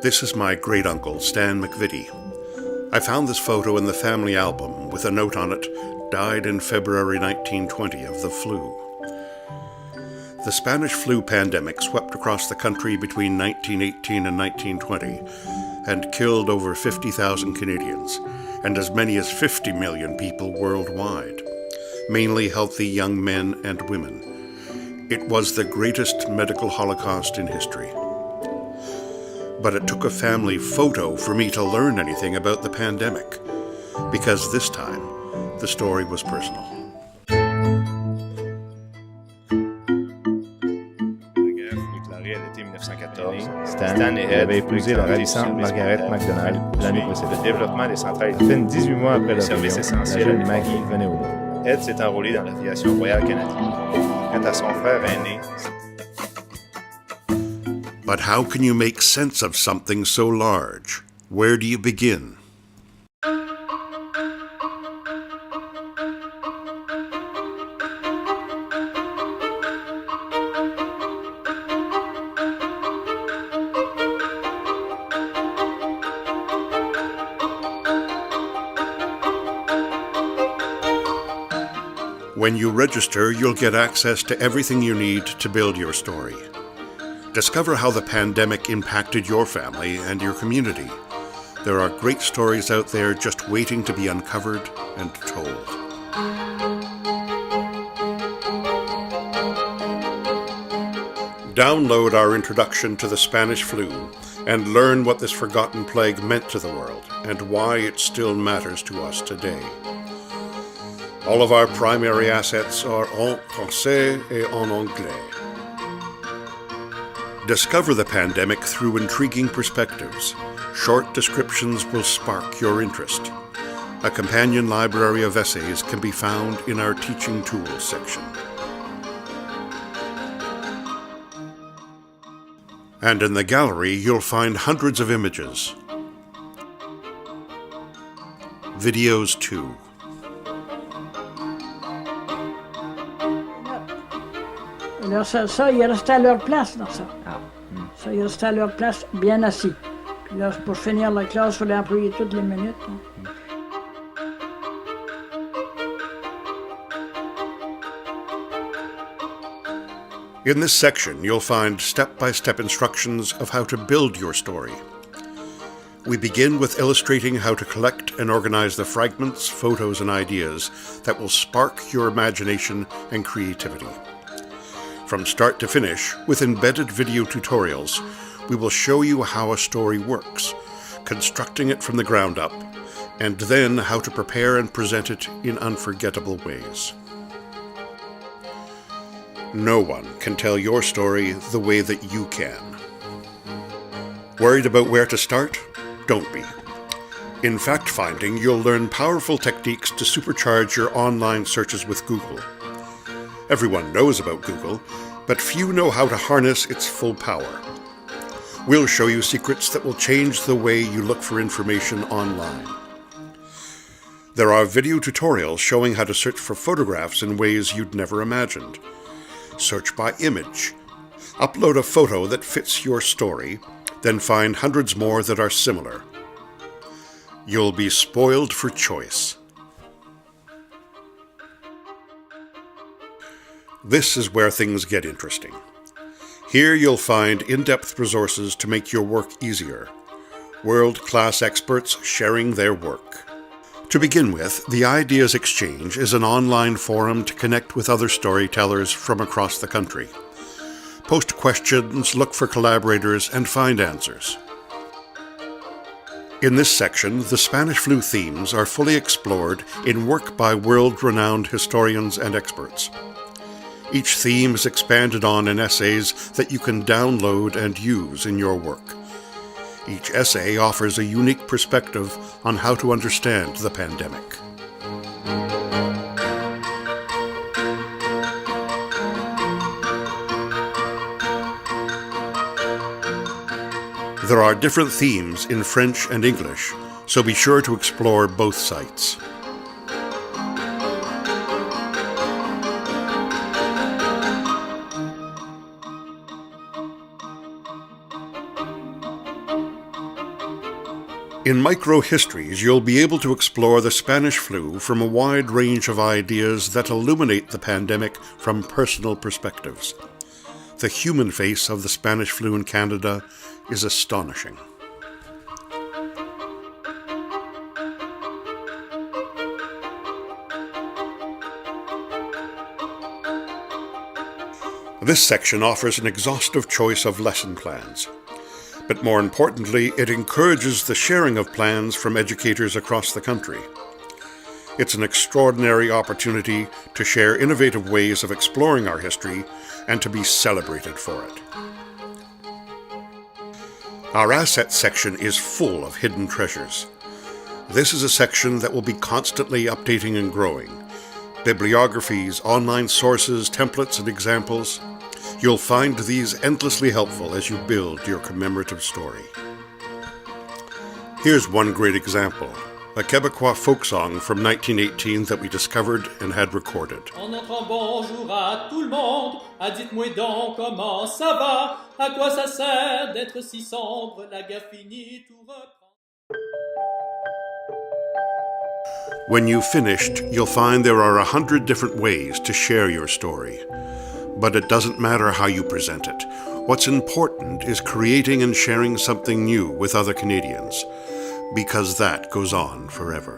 This is my great-uncle, Stan McVitie. I found this photo in the family album with a note on it, died in February 1920 of the flu. The Spanish flu pandemic swept across the country between 1918 and 1920 and killed over 50,000 Canadians and as many as 50 million people worldwide, mainly healthy young men and women. It was the greatest medical holocaust in history. But it took a family photo for me to learn anything about the pandemic, because this time, the story was personal. Stan avait épousé la ravissante Margaret MacDonald l'année précédente. Le développement des centrales À peine 18 mois après leur services union, la essentiels jeune Maggie venait au monde. Ed s'est enrôlé dans l'aviation royale canadienne. Quant à son frère aîné, But how can you make sense of something so large? Where do you begin? When you register, you'll get access to everything you need to build your story. Discover how the pandemic impacted your family and your community. There are great stories out there just waiting to be uncovered and told. Download our introduction to the Spanish flu and learn what this forgotten plague meant to the world and why it still matters to us today. All of our primary assets are en français et en anglais. Discover the pandemic through intriguing perspectives. Short descriptions will spark your interest. A companion library of essays can be found in our Teaching Tools section. And in the gallery, you'll find hundreds of images. Videos too. Alors ça, ils restaient à leur place dans ça. Ça, ils restaient à leur place, bien assis. Puis là, pour finir la classe, il fallait employer toutes les minutes. Hein. In this section, you'll find step-by-step instructions of how to build your story. We begin with illustrating how to collect and organize the fragments, photos, and ideas that will spark your imagination and creativity. From start to finish, with embedded video tutorials, we will show you how a story works, constructing it from the ground up, and then how to prepare and present it in unforgettable ways. No one can tell your story the way that you can. Worried about where to start? Don't be. In fact-finding, you'll learn powerful techniques to supercharge your online searches with Google. Everyone knows about Google, but few know how to harness its full power. We'll show you secrets that will change the way you look for information online. There are video tutorials showing how to search for photographs in ways you'd never imagined. Search by image. Upload a photo that fits your story, then find hundreds more that are similar. You'll be spoiled for choice. This is where things get interesting. Here you'll find in-depth resources to make your work easier. World-class experts sharing their work. To begin with, the Ideas Exchange is an online forum to connect with other storytellers from across the country. Post questions, look for collaborators, and find answers. In this section, the Spanish flu themes are fully explored in work by world-renowned historians and experts. Each theme is expanded on in essays that you can download and use in your work. Each essay offers a unique perspective on how to understand the pandemic. There are different themes in French and English, so be sure to explore both sites. In Micro-Histories, you'll be able to explore the Spanish flu from a wide range of ideas that illuminate the pandemic from personal perspectives. The human face of the Spanish flu in Canada is astonishing. This section offers an exhaustive choice of lesson plans. But more importantly, it encourages the sharing of plans from educators across the country. It's an extraordinary opportunity to share innovative ways of exploring our history and to be celebrated for it. Our Assets section is full of hidden treasures. This is a section that will be constantly updating and growing. Bibliographies, online sources, templates, and examples. You'll find these endlessly helpful as you build your commemorative story. Here's one great example, a Québécois folk song from 1918 that we discovered and had recorded. En entrant bonjour à tout le monde, ah dites-moi donc comment ça va, à quoi ça sert d'être si sombre, la guerre finie, tout reprend. When you've finished, you'll find there are 100 different ways to share your story. But it doesn't matter how you present it. What's important is creating and sharing something new with other Canadians, because that goes on forever.